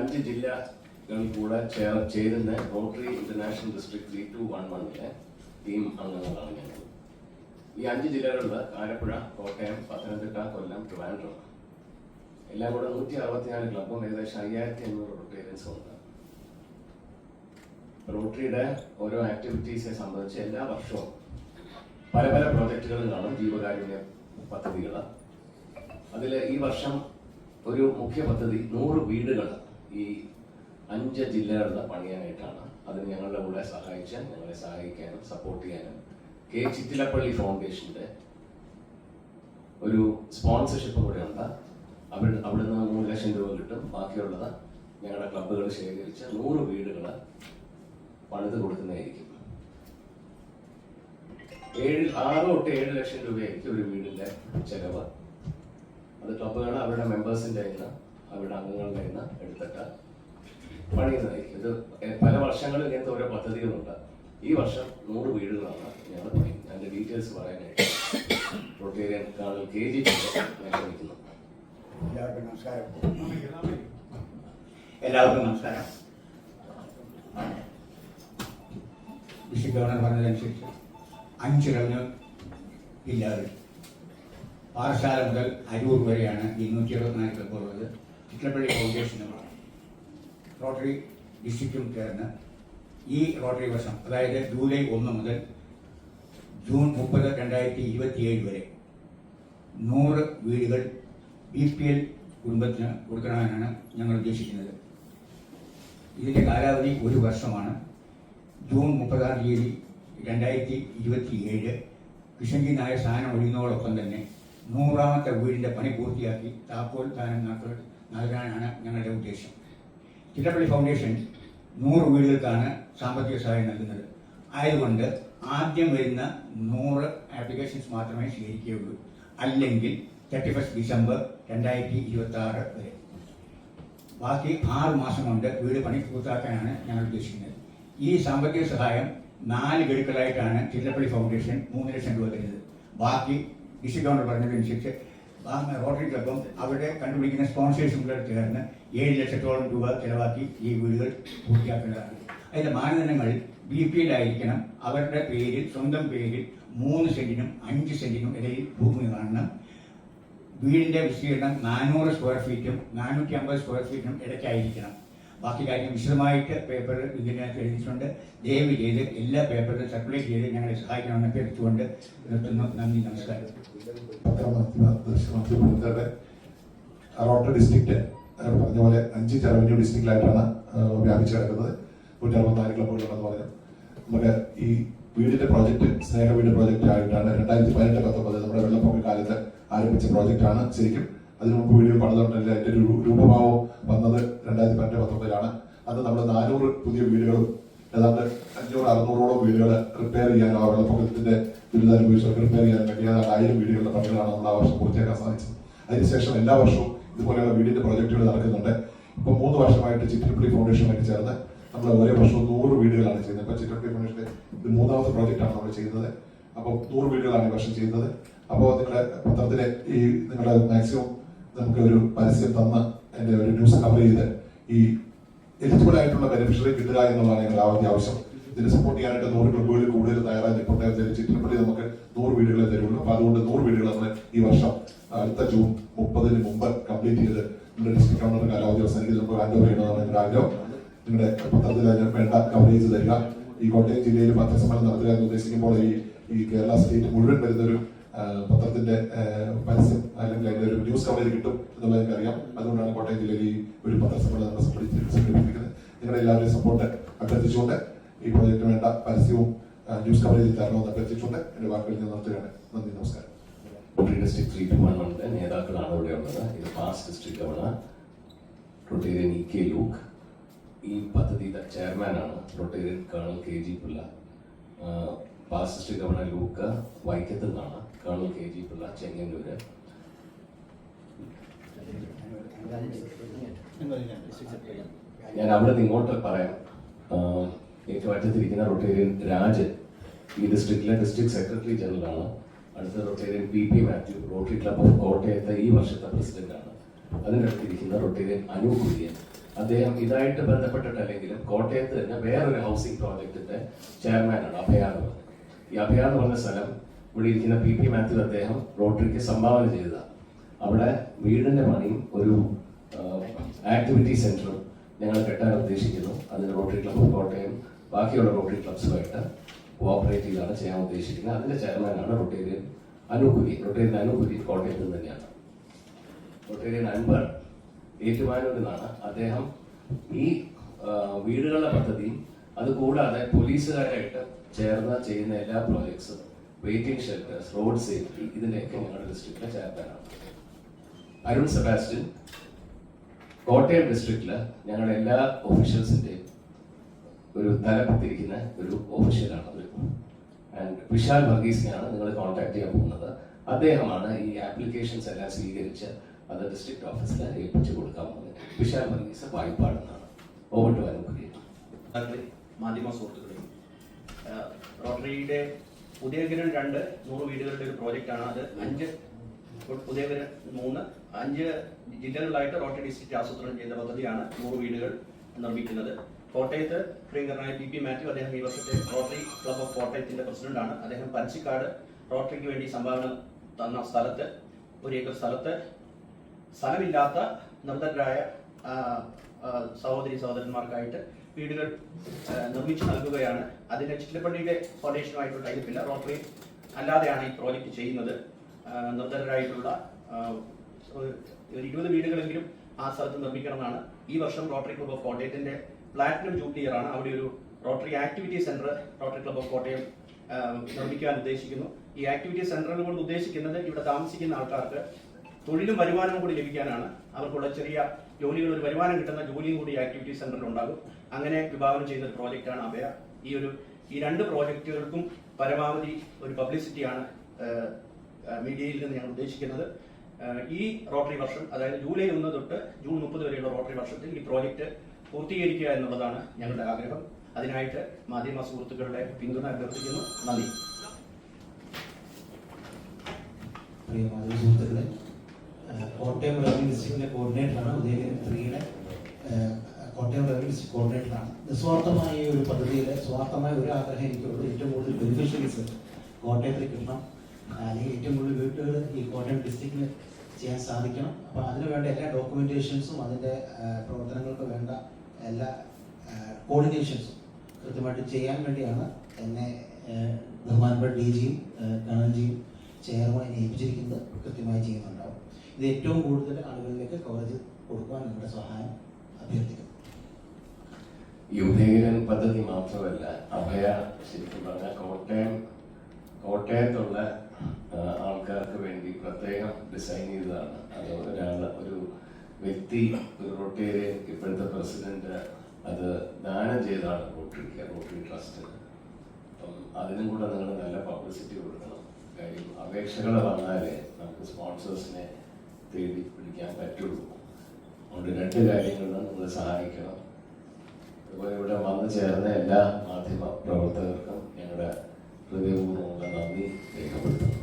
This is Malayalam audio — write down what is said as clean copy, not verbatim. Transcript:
5 ജില്ലകൾ കൂടെ ചേരുന്ന റോട്ടറി ഇന്റർനാഷണൽ ഡിസ്ട്രിക്ട് 3211 ടീം അംഗങ്ങളാണ് ഞങ്ങൾ. ഈ 5 ജില്ലകളിൽ ആലപ്പുഴ, കോട്ടയം, പത്തനംതിട്ട, കൊല്ലം, ട്രിവാൻഡ്രം എല്ലാം കൂടെ 164 ക്ലബും ഏകദേശം 5500 റൊട്ടേറിയൻസും ഉണ്ട്. റോട്ടറിയുടെ ഓരോ ആക്ടിവിറ്റീസിനെ സംബന്ധിച്ച് എല്ലാ വർഷവും പല പല പ്രോജക്റ്റുകളും കാണും, ജീവകാരുണ്യ പദ്ധതികൾ. അതിൽ ഈ വർഷം ഒരു മുഖ്യ പദ്ധതി 100 വീടുകൾ ഈ 5 ജില്ലകളിൽ പണിയാനായിട്ടാണ്. അതിന് ഞങ്ങളുടെ കൂടെ ഞങ്ങളെ സഹായിക്കാനും സപ്പോർട്ട് ചെയ്യാനും കെ ചിറ്റിലപ്പള്ളി ഫൗണ്ടേഷന്റെ ഒരു സ്പോൺസർഷിപ്പ് കൂടെ ഉണ്ട്. അവിടുന്ന് 3 ലക്ഷം രൂപ കിട്ടും. ബാക്കിയുള്ളത് ഞങ്ങളുടെ ക്ലബ്ബുകൾ ശേഖരിച്ച് 100 വീടുകൾ പണിത് കൊടുക്കുന്നതായിരിക്കും. 6 തൊട്ട് 7 ലക്ഷം രൂപയായിരിക്കും ഒരു വീടിന്റെ ചെലവ്. അത് ക്ലബ്ബുകൾ അവരുടെ മെമ്പേഴ്സിന്റെ അവരുടെ അംഗങ്ങളുടെ എടുത്തിട്ട് പണിയുന്നതായിരിക്കും. ഇത് പല വർഷങ്ങളിൽ ഇങ്ങനത്തെ ഓരോ പദ്ധതികളുണ്ട്. ഈ വർഷം 100 വീടുകളാണ് ഞങ്ങൾ പണിയുന്നത്. അതിന്റെ ഡീറ്റെയിൽസ് പറയാനായിട്ട് റോട്ടേറിയൻ കേണൽ KG ഞാൻ ക്ഷണിക്കുന്നു. എല്ലാവർക്കും നമസ്കാരം. ഡിസ്ട്രിക്ട് ഗവർണർ പറഞ്ഞതനുസരിച്ച് 5 റവന്യൂ ജില്ലകൾ പാറശാല മുതൽ അരൂർ വരെയാണ് ഈ 174 ക്ലബ്ബുള്ളത്. ചിറ്റിലപ്പള്ളി ഫൗണ്ടേഷനും റോട്ടറി ഡിസ്ട്രിക്റ്റും ചേർന്ന് ഈ റോട്ടറി വർഷം, അതായത് ജൂലൈ 1 മുതൽ ജൂൺ 30, 2027 വരെ 100 വീടുകൾ BPL കുടുംബത്തിന് കൊടുക്കണമെന്നാണ് ഞങ്ങൾ ഉദ്ദേശിക്കുന്നത്. ഇതിൻ്റെ കാലാവധി 1 വർഷമാണ്. ജൂൺ 30, 2027 കിഷൻജി നായർ സ്ഥാനം ഒഴിയുന്നതോടൊപ്പം തന്നെ 100ാമത്തെ വീടിൻ്റെ പണി പൂർത്തിയാക്കി താക്കോൽ ദാനം നൽകാനാണ് ഞങ്ങളുടെ ഉദ്ദേശം. ചിറ്റിലപ്പള്ളി ഫൗണ്ടേഷൻ 100 വീടുകൾക്കാണ് സാമ്പത്തിക സഹായം നൽകുന്നത്. ആയതുകൊണ്ട് ആദ്യം വരുന്ന 100 ആപ്ലിക്കേഷൻസ് മാത്രമേ സ്വീകരിക്കുകയുള്ളൂ. അല്ലെങ്കിൽ 31 ഡിസംബർ 2026 വരെ. ബാക്കി 6 മാസം കൊണ്ട് വീട് പണി പൂർത്തിയാക്കാനാണ് ഞങ്ങൾ ഉദ്ദേശിക്കുന്നത്. ഈ സാമ്പത്തിക സഹായം 4 ഗഡുക്കളായിട്ടാണ് ചിറ്റിലപ്പള്ളി ഫൗണ്ടേഷൻ 3 ലക്ഷം രൂപ തരുന്നത്. ബാക്കി ഡിസ്ട്രിക്ട് ഗവർണർ പറഞ്ഞതനുസരിച്ച് റോട്ടറി ക്ലബ്ബും അവിടെ കണ്ടുപിടിക്കുന്ന സ്പോൺസേഴ്സും കൂടെ ചേർന്ന് 7 ലക്ഷത്തോളം രൂപ ചെലവാക്കി ഈ വീടുകൾ പൂർത്തിയാക്കേണ്ടതാണ്. അതിൻ്റെ മാനദണ്ഡങ്ങൾ BPL ആയിരിക്കണം. അവരുടെ പേരിൽ, സ്വന്തം പേരിൽ 3 സെന്റിനും 5 സെന്റിനും ഇടയിൽ ഭൂമി കാണണം. വീടിൻ്റെ വിസ്തീർണം 400 സ്ക്വയർ ഫീറ്റും 450 സ്ക്വയർ ഫീറ്റിനും ഇടയ്ക്കായിരിക്കണം. ബാക്കി കാര്യം വിശദമായിട്ട് പേപ്പർ ഇതിനകത്ത് എഴുതിയിട്ടുണ്ട്. ദയവ് ചെയ്ത് എല്ലാ പേപ്പറിലും സർക്കുലേറ്റ് ചെയ്ത് ഞങ്ങളെ സഹായിക്കണമെന്ന് അഭ്യർത്ഥിച്ചുകൊണ്ട് നിർത്തുന്നു. നന്ദി, നമസ്കാരം. റോട്ടറി ഡിസ്ട്രിക്റ്റ് പറഞ്ഞ പോലെ 5 റവന്യൂ ഡിസ്ട്രിക്റ്റിലായിട്ടാണ് വ്യാപിച്ചു കിടക്കുന്നത്. 164 ക്ലബ്ബുകളുണ്ടെന്ന് പറഞ്ഞു. നമുക്ക് ഈ വീടിന്റെ പ്രോജക്റ്റ് സ്നേഹ വീട് പ്രോജക്റ്റ് ആയിട്ടാണ് 2018-19 നമ്മുടെ വെള്ളപ്പൊക്ക കാലത്ത് ആരംഭിച്ച പ്രോജക്റ്റാണ്. ശരിക്കും അതിനു മുമ്പ് വീടുകൾ പണിതുകൊണ്ടല്ല അതിന്റെ ഒരു രൂപഭാവം വന്നത് 2018-19 അന്ന് നമ്മൾ 400 പുതിയ വീടുകളും ഏതാണ്ട് 500-600ഓളം വീടുകൾ റിപ്പയർ ചെയ്യാനോ ആ വെള്ളപ്പൊക്കത്തിന്റെ ദുരിതാനുഭവിച്ചവർക്ക് റിപ്പയർ ചെയ്യാൻ വേണ്ടി 1000 വീടുകളുടെ പണികളാണ് നമ്മൾ ആ വർഷം പൂർത്തിയാക്കാൻ സാധിച്ചത്. അതിനുശേഷം എല്ലാ വർഷവും ഇതുപോലെയുള്ള വീടിന്റെ പ്രോജക്റ്റുകൾ നടക്കുന്നുണ്ട്. ഇപ്പൊ 3 വർഷമായിട്ട് ചിറ്റിലപ്പള്ളി ഫൗണ്ടേഷനുമായിട്ട് ചേർന്ന് നമ്മൾ ഓരോ വർഷവും 100 വീടുകളാണ് ചെയ്യുന്നത്. ഇപ്പൊ ചിറ്റിലപ്പള്ളി ഫൗണ്ടേഷന്റെ ഇത് 3ാമത്തെ പ്രോജക്റ്റാണ് നമ്മൾ ചെയ്യുന്നത്. അപ്പോൾ 100 വീടുകളാണ് ഈ വർഷം ചെയ്യുന്നത്. അപ്പോൾ നിങ്ങളുടെ പത്രത്തിലെ ഈ നിങ്ങളുടെ മാക്സിമം നമുക്ക് ഒരു പരസ്യം തന്ന് അതിന്റെ ഒരു ന്യൂസ് കവർ ചെയ്ത് ഈ എലിജിബിൾ ആയിട്ടുള്ള ബെനിഫിഷ്യറി കിട്ടുക എന്നുള്ളതാണ് ഞങ്ങളുടെ ആവശ്യം. ഇതിനെ സപ്പോർട്ട് ചെയ്യാനായിട്ട് 100 ക്ലബ്ബുകളിൽ കൂടുതൽ തയ്യാറായി നിൽപ്പുണ്ടായ ചിറ്റിലപ്പള്ളി നമുക്ക് 100 വീടുകളെ തരുള്ളൂ. അപ്പൊ അതുകൊണ്ട് 100 വീടുകൾ നമ്മൾ ഈ വർഷം അടുത്ത ജൂൺ 30 മുമ്പ് കംപ്ലീറ്റ് ചെയ്ത് നിങ്ങളുടെ ഡിസ്ട്രിക്ട് ഗവർണർ കാലാവധി അവസാനിക്കുന്ന നമുക്ക് ഹാൻഡ് ഓവർ ചെയ്യണമെന്നാണ് ഞങ്ങളുടെ ആഗ്രഹം. നിങ്ങളുടെ പത്രത്തിൽ അതിന് വേണ്ട കവറേജ് തരിക. ഈ കോട്ടയം ജില്ലയിൽ പത്രസമ്മേളനം നടത്തുക എന്ന് ഉദ്ദേശിക്കുമ്പോൾ ഈ കേരള സ്റ്റേറ്റ് മുഴുവൻ വരുന്നൊരു പത്രത്തിന്റെ പരസ്യം അല്ലെങ്കിൽ അതിന്റെ ഒരു ന്യൂസ് കവറേജ് കിട്ടും എന്നുള്ളത് എനിക്കറിയാം. അതുകൊണ്ടാണ് കോട്ടയം ജില്ലയിൽ ഈ ഒരു പത്രസമ്മേളനം നമ്മൾ സംഘടിപ്പിക്കുന്നത്. നിങ്ങളുടെ എല്ലാവരുടെയും സപ്പോർട്ട് അഭ്യർത്ഥിച്ചുകൊണ്ട് ഈ പ്രോജക്റ്റിന് വേണ്ട പരസ്യവും ന്യൂസ് കവറേജ് തരണമെന്ന് അഭ്യർത്ഥിച്ചുകൊണ്ട് എന്റെ വാക്കുകളിൽ നിന്ന് നിർത്തുകയാണ്. നന്ദി, നമസ്കാരം. ഡിസ്ട്രിക്ട് 3211 നേതാക്കളാണ് ഇവിടെ ഉള്ളത്. ഇത് past district governor Rotarian EK Luke, ഈ പദ്ധതിയുടെ ചെയർമാനാണ് Rotarian colonel KG Pillai. Past district governor Luke വൈക്കത്ത് നിന്നാണ്, കേണൽ KG പിള്ള ചെങ്ങന്നൂര്. ഞാൻ അവിടെ നിന്ന് ഇങ്ങോട്ട് പറയാം. ഏറ്റവും അറ്റത്തിരിക്കുന്ന റോട്ടേറിയൻ രാജ് ഈ ഡിസ്ട്രിക്റ്റിലെ ഡിസ്ട്രിക്ട് സെക്രട്ടറി ജനറലാണ്. അടുത്ത Rotarian PP Mathew, Rotary club of കോട്ടയത്തെ ഈ വർഷത്തെ പ്രസിഡന്റാണ്. അതിനടുത്തിരിക്കുന്ന റോട്ടേറിയൻ അനു കുര്യൻ, അദ്ദേഹം ഇതായിട്ട് ബന്ധപ്പെട്ടിട്ടല്ലെങ്കിലും കോട്ടയത്ത് തന്നെ വേറൊരു ഹൗസിംഗ് പ്രോജക്റ്റിന്റെ ചെയർമാനാണ് അഭയ എന്ന് പറഞ്ഞത്. ഈ അഭയ എന്ന് പറഞ്ഞ സ്ഥലം ഇവിടെ ഇരിക്കുന്ന PP മാത്യു അദ്ദേഹം റോട്ടറിക്ക് സംഭാവന ചെയ്തതാണ്. അവിടെ വീടിന്റെ പണിയും ഒരു ആക്ടിവിറ്റി സെന്ററും ഞങ്ങൾ കെട്ടാൻ ഉദ്ദേശിക്കുന്നു. അതിന് റോട്ടറി ക്ലബ്ബ് ഓഫ് കോട്ടയം ബാക്കിയുള്ള റോട്ടറി ക്ലബ്സുമായിട്ട് കോഓപ്പറേറ്റ് ചെയ്താണ് ചെയ്യാൻ ഉദ്ദേശിക്കുന്നത്. അതിന്റെ ചെയർമാനാണ് റൊട്ടേറിയൻ അനുകുരി കോട്ടയത്ത് നിന്ന് തന്നെയാണ്. റൊട്ടേറിയൻ അൻവർ ഏറ്റുമാനൂരിൽ നിന്നാണ്. അദ്ദേഹം ഈ വീടുകളുടെ പദ്ധതിയും അതുകൂടാതെ പോലീസുകാരായിട്ട് ചേർന്ന് ചെയ്യുന്ന എല്ലാ പ്രോജക്ട്സും, വെയിറ്റിംഗ് ഷെൽട്ടേഴ്സ്, റോഡ് സേഫ്റ്റി, ഇതിന്റെയൊക്കെ ഞങ്ങളുടെ ഡിസ്ട്രിക്റ്റിലെ ചെയർമാനാണ്. അരുൺ സെബാസ്റ്റ്യൻ കോട്ടയം ഡിസ്ട്രിക്റ്റില് ഞങ്ങളുടെ എല്ലാ ഒഫീഷ്യൽസിന്റെയും ഒരു തലപ്പത്തിരിക്കുന്ന ഒരു ഓഫീഷ്യലാണ്. ആൻഡ് വിശാൽ വർഗീസിനെയാണ് നിങ്ങൾ കോൺടാക്ട് ചെയ്യാൻ പോകുന്നത്. അദ്ദേഹമാണ് ഈ ആപ്ലിക്കേഷൻസ് എല്ലാം സ്വീകരിച്ച് അത് ഡിസ്ട്രിക്ട് ഓഫീസിൽ ഏൽപ്പിച്ചു കൊടുക്കാൻ പോകുന്നത്. വിശാൽ വർഗീസ് വായ്പാടെന്നാണ്. ഓവർ ടു അനുകുരി. മാധ്യമ സുഹൃത്തുക്കളെ, റോട്ടറിയുടെ ഉദയകിരൺ 2 100 വീടുകളുടെ ഒരു പ്രോജക്റ്റാണ്. അത് 5 ഉദയകിരൺ 3 5 ജില്ലകളിലായിട്ട് റോട്ടറി ഡിസ്ട്രിക്ട് ആസൂത്രണം ചെയ്ത പദ്ധതിയാണ് 100 വീടുകൾ നിർമ്മിക്കുന്നത്. കോട്ടയത്ത് പ്രിയങ്കരനായ PP മാത്യു, അദ്ദേഹം ഈ വർഷത്തെ റോട്ടറി ക്ലബ്ബ് ഓഫ് കോട്ടയത്തിന്റെ പ്രസിഡന്റാണ്. അദ്ദേഹം പരച്ചിക്കാട് റോട്ടറിക്ക് വേണ്ടി സംഭാവന തന്ന സ്ഥലത്ത്, 1 ഏക്കർ സ്ഥലത്ത് സ്ഥലമില്ലാത്ത നിർദ്ധരായ സഹോദരി സഹോദരന്മാർക്കായിട്ട് വീടുകൾ നിർമ്മിച്ചു നൽകുകയാണ്. അതിന് ചിറ്റലപ്പള്ളിയുടെ ഫൗണ്ടേഷനുമായിട്ടുള്ള ടൈപ്പില്ല, റോട്ടറി അല്ലാതെയാണ് ഈ പ്രോജക്റ്റ് ചെയ്യുന്നത്. നിർദ്ധരായിട്ടുള്ള ഒരു 20 വീടുകളെങ്കിലും ആ സ്ഥലത്ത് നിർമ്മിക്കണമെന്നാണ്. ഈ വർഷം റോട്ടറി ക്ലബ്ബ് ഓഫ് കോട്ടയത്തിന്റെ പ്ലാറ്റിനം ജൂബിലി ഇയർ ആണ്. അവിടെ ഒരു Rotary activity centre Rotary club of Kottayam നിർമ്മിക്കാൻ ഉദ്ദേശിക്കുന്നു. ഈ ആക്ടിവിറ്റി സെന്ററുകൾ കൊണ്ട് ഉദ്ദേശിക്കുന്നത് ഇവിടെ താമസിക്കുന്ന ആൾക്കാർക്ക് തൊഴിലും വരുമാനവും കൂടി ലഭിക്കാനാണ്. അവർക്കുള്ള ചെറിയ ജോലികൾ, ഒരു വരുമാനം കിട്ടുന്ന ജോലിയും കൂടി ആക്ടിവിറ്റി സെന്ററിൽ ഉണ്ടാകും. അങ്ങനെ വിഭാവനം ചെയ്യുന്ന ഒരു പ്രോജക്റ്റാണ് അഭയ. ഈ 2 പ്രോജക്റ്റുകൾക്കും പരമാവധി ഒരു പബ്ലിസിറ്റിയാണ് മീഡിയയിൽ നിന്ന് ഞങ്ങൾ ഉദ്ദേശിക്കുന്നത്. ഈ റോട്ടറി വർഷം, അതായത് ജൂലൈ 1 തൊട്ട് ജൂൺ 30 വരെയുള്ള റോട്ടറി വർഷത്തിൽ ഈ പ്രോജക്റ്റ് പൂർത്തീകരിക്കുക എന്നുള്ളതാണ് ഞങ്ങളുടെ ആഗ്രഹം. അതിനായിട്ട് മാധ്യമ സുഹൃത്തുക്കളുടെ പിന്തുണ അഭ്യർത്ഥിക്കുന്നു. നന്ദി. പ്രിയ മാധ്യമ സുഹൃത്തുക്കളെ, കോട്ടയം റവന്യൂ ഡിസ്ട്രിക്റ്റിന്റെ കോർഡിനേറ്ററാണ്. ഉദയഗിരി 3യുടെ കോട്ടയം റവന്യൂ ഡിസ്ട്രിക്ട് കോർഡിനേറ്ററാണ്. നിസ്വാർത്ഥമായ ഈ ഒരു പദ്ധതിയിൽ സ്വാർത്ഥമായ ഒരു ആഗ്രഹം എനിക്കുള്ളൂ. ഏറ്റവും കൂടുതൽ ബെനിഫിഷ്യറീസ് കോട്ടയത്തിൽ കിട്ടണം, അല്ലെങ്കിൽ ഏറ്റവും കൂടുതൽ വീട്ടുകൾ ഈ കോട്ടയം ഡിസ്ട്രിക്റ്റിൽ ചെയ്യാൻ സാധിക്കണം. അപ്പോൾ അതിനുവേണ്ട എല്ലാ ഡോക്യുമെന്റേഷൻസും അതിൻ്റെ പ്രവർത്തനങ്ങൾക്ക് വേണ്ട എല്ലാ കോർഡിനേഷൻസും കൃത്യമായിട്ട് ചെയ്യാൻ വേണ്ടിയാണ് എന്നെ ബഹുമാനപ്പെട്ട DGയും കണൽജിയും ചെയർമാൻ ഏൽപ്പിച്ചിരിക്കുന്നത്. കൃത്യമായി ചെയ്യുന്നുണ്ടാവും. ഇത് ഏറ്റവും കൂടുതൽ ആളുകളിലേക്ക് കവറേജ് കൊടുക്കുവാൻ നിങ്ങളുടെ സഹായം അഭ്യർത്ഥിക്കുന്നു. ഈ ഉദയകിരൺ പദ്ധതി മാത്രമല്ല, അഭയ ശരിക്കും പറഞ്ഞാൽ കോട്ടയത്തുള്ള ആൾക്കാർക്ക് വേണ്ടി പ്രത്യേകം ഡിസൈൻ ചെയ്തതാണ്. അത് ഒരു വ്യക്തി, ഒരു റോട്ടേറിയൻ ഇപ്പോഴത്തെ പ്രസിഡന്റ് അത് ദാനം ചെയ്തതാണ് റോട്ടറി ട്രസ്റ്റിന്. അപ്പം അതിനും കൂടെ നിങ്ങൾ നല്ല പബ്ലിസിറ്റി കൊടുക്കണം. കാര്യം അപേക്ഷകൾ വന്നാലേ നമുക്ക് സ്പോൺസേഴ്സിനെ തേടി പിടിക്കാൻ പറ്റുള്ളൂ. അതുകൊണ്ട് 2 കാര്യങ്ങളിലും നിങ്ങൾ സഹായിക്കണം. അതുപോലെ ഇവിടെ വന്നു ചേർന്ന എല്ലാ മാധ്യമ പ്രവർത്തകർക്കും ഞങ്ങളുടെ ഹൃദയപൂർവ്വമുള്ള നന്ദി രേഖപ്പെടുത്തുന്നു.